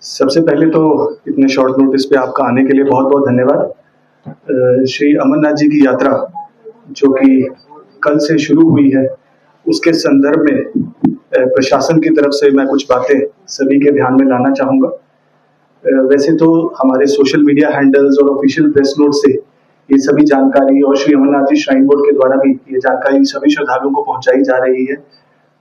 सबसे पहले तो इतने शॉर्ट नोटिस पे आपका आने के लिए बहुत-बहुत धन्यवाद। श्री अमरनाथ जी की यात्रा जो कि कल से शुरू हुई है, उसके संदर्भ में प्रशासन की तरफ से मैं कुछ बातें सभी के ध्यान में लाना चाहूँगा। वैसे तो हमारे सोशल मीडिया हैंडल्स और ऑफिशियल प्रेस नोट से ये सभी जानकारी और श्री अमरनाथ जी श्राइन बोर्ड के द्वारा भी ये जानकारी सभी श्रद्धालुओं को पहुँचाई जा रही है।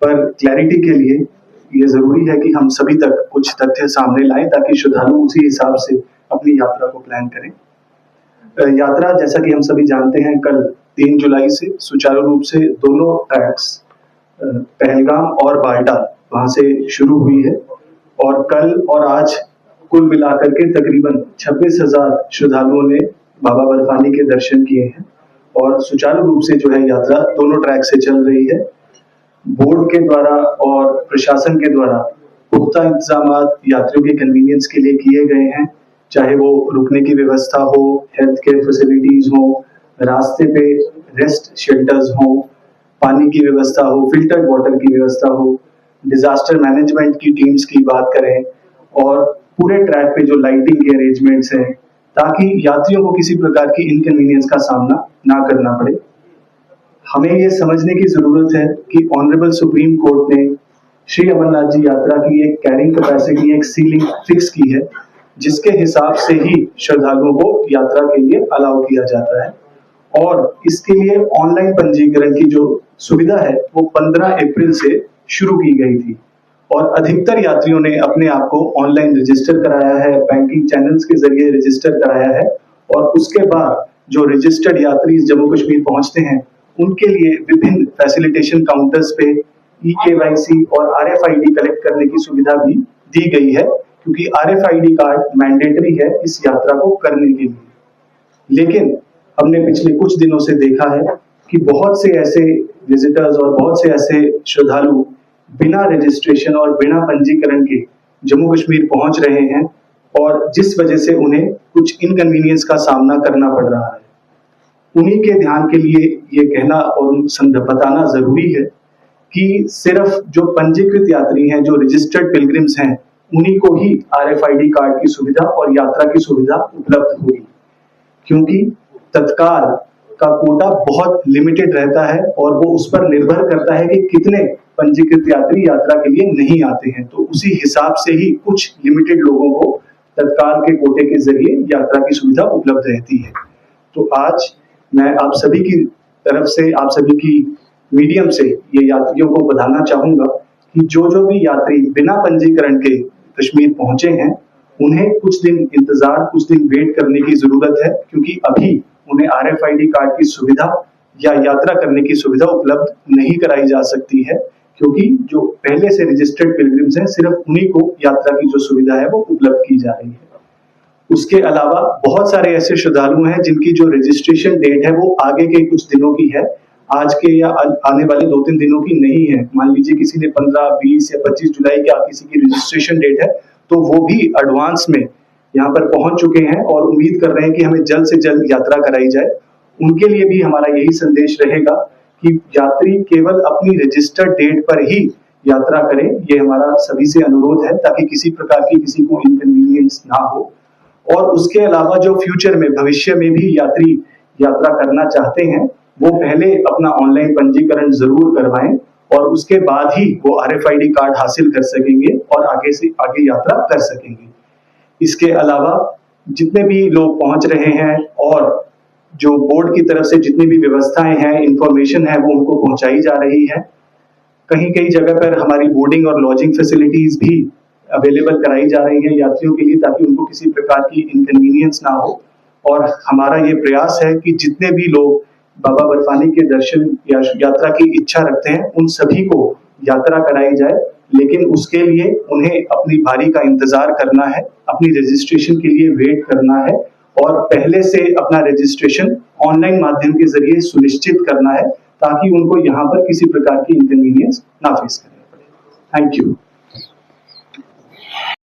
पर क्लैरिटी के लिए ये ज़रूरी है कि हम सभी तक कुछ तथ्य सामने लाएँ ताकि श्रद्धालु उसी हिसाब से अपनी यात्रा को प्लान करें। यात्रा जैसा कि हम सभी जानते हैं कल 3 जुलाई से सुचारू रूप से दोनों ट्रैक्स पहलगाम और बाल्टाल वहाँ से शुरू हुई है और कल और आज कुल मिलाकर के तकरीबन 26,000 श्रद्धालुओं ने बाबा बर्फानी के दर्शन किए हैं और सुचारू रूप से जो है यात्रा दोनों ट्रैक से चल रही है। बोर्ड के द्वारा और प्रशासन के द्वारा पुख्ता इंतजामात यात्रियों के कन्वीनियंस के लिए किए गए हैं, चाहे वो रुकने की व्यवस्था हो, हेल्थ केयर फैसिलिटीज हो, रास्ते पे रेस्ट शेल्टर्स हो, पानी की व्यवस्था हो, फिल्टर्ड वाटर की व्यवस्था हो, डिजास्टर मैनेजमेंट की टीम्स की बात करें और पूरे ट्रैक पे जो लाइटिंग के अरेंजमेंट्स हैं ताकि यात्रियों को किसी प्रकार की इनकन्वीनियंस का सामना ना करना पड़े। हमें ये समझने की जरूरत है कि ऑनरेबल सुप्रीम कोर्ट ने श्री अमरनाथ जी यात्रा की एक कैरिंग कैपेसिटी, एक सीलिंग फिक्स की है, जिसके हिसाब से ही श्रद्धालुओं को यात्रा के लिए अलाउ किया जाता है और इसके लिए ऑनलाइन पंजीकरण की जो सुविधा है वो 15 अप्रैल से शुरू की गई थी और अधिकतर यात्रियों ने अपने आप को ऑनलाइन रजिस्टर कराया है, बैंकिंग चैनल्स के जरिए रजिस्टर कराया है और उसके बाद जो रजिस्टर्ड यात्री जम्मू कश्मीर पहुंचते हैं उनके लिए विभिन्न फैसिलिटेशन काउंटर्स पे ई-केवाईसी और आरएफआईडी कलेक्ट करने की सुविधा भी दी गई है, क्योंकि आरएफआईडी कार्ड मैंडेटरी है इस यात्रा को करने के लिए। लेकिन हमने पिछले कुछ दिनों से देखा है कि बहुत से ऐसे विजिटर्स और बहुत से ऐसे श्रद्धालु बिना रजिस्ट्रेशन और बिना पंजीकरण के जम्मू कश्मीर पहुंच रहे हैं और जिस वजह से उन्हें कुछ इनकन्वीनियंस का सामना करना पड़ रहा है। उन्हीं के ध्यान के लिए ये कहना और बताना जरूरी है कि सिर्फ जो पंजीकृत यात्री हैं, जो रजिस्टर्ड पिलग्रिम्स हैं, उन्हीं को ही आरएफआईडी कार्ड की सुविधा और यात्रा की सुविधा उपलब्ध होगी, क्योंकि तत्काल का कोटा बहुत लिमिटेड रहता है और वो उस पर निर्भर करता है कि कितने पंजीकृत यात्री यात्रा के लिए नहीं आते हैं। तो उसी हिसाब से ही कुछ लिमिटेड लोगों को तत्काल के कोटे के जरिए यात्रा की सुविधा उपलब्ध रहती है। तो आज मैं आप सभी की तरफ से, आप सभी की मीडियम से ये यात्रियों को बताना चाहूंगा कि जो भी यात्री बिना पंजीकरण के कश्मीर पहुंचे हैं उन्हें कुछ दिन इंतजार, कुछ दिन वेट करने की जरूरत है, क्योंकि अभी उन्हें आरएफआईडी कार्ड की सुविधा या यात्रा करने की सुविधा उपलब्ध नहीं कराई जा सकती है, क्योंकि जो पहले से रजिस्टर्ड पिलग्रिम्स हैं सिर्फ उन्हीं को यात्रा की जो सुविधा है वो उपलब्ध की जा रही है। उसके अलावा बहुत सारे ऐसे श्रद्धालु हैं जिनकी जो रजिस्ट्रेशन डेट है वो आगे के कुछ दिनों की है, आज के या आने वाले 2-3 दिनों की नहीं है। मान लीजिए किसी ने 15, 20 या 25 जुलाई की किसी की रजिस्ट्रेशन डेट है, तो वो भी एडवांस में यहाँ पर पहुंच चुके हैं और उम्मीद कर रहे हैं कि हमें जल्द से जल्द यात्रा कराई जाए। उनके लिए भी हमारा यही संदेश रहेगा कि यात्री केवल अपनी रजिस्टर्ड डेट पर ही यात्रा करें, ये हमारा सभी से अनुरोध है, ताकि किसी प्रकार की किसी को इनकन्वीनियंस ना हो। और उसके अलावा जो फ्यूचर में, भविष्य में भी यात्री यात्रा करना चाहते हैं वो पहले अपना ऑनलाइन पंजीकरण जरूर करवाएं और उसके बाद ही वो आरएफआईडी कार्ड हासिल कर सकेंगे और आगे से आगे यात्रा कर सकेंगे। इसके अलावा जितने भी लोग पहुंच रहे हैं और जो बोर्ड की तरफ से जितनी भी व्यवस्थाएं हैं, इंफॉर्मेशन है, वो उनको पहुंचाई जा रही है। कहीं कहीं जगह पर हमारी बोर्डिंग और लॉजिंग फैसिलिटीज भी अवेलेबल कराई जा रही है यात्रियों के लिए, ताकि उनको किसी प्रकार की इनकन्वीनियंस ना हो। और हमारा ये प्रयास है कि जितने भी लोग बाबा बर्फानी के दर्शन या यात्रा की इच्छा रखते हैं उन सभी को यात्रा कराई जाए, लेकिन उसके लिए उन्हें अपनी बारी का इंतजार करना है, अपनी रजिस्ट्रेशन के लिए वेट करना है और पहले से अपना रजिस्ट्रेशन ऑनलाइन माध्यम के जरिए सुनिश्चित करना है, ताकि उनको यहाँ पर किसी प्रकार की इनकन्वीनियंस ना फेस करनी पड़े। Thank you.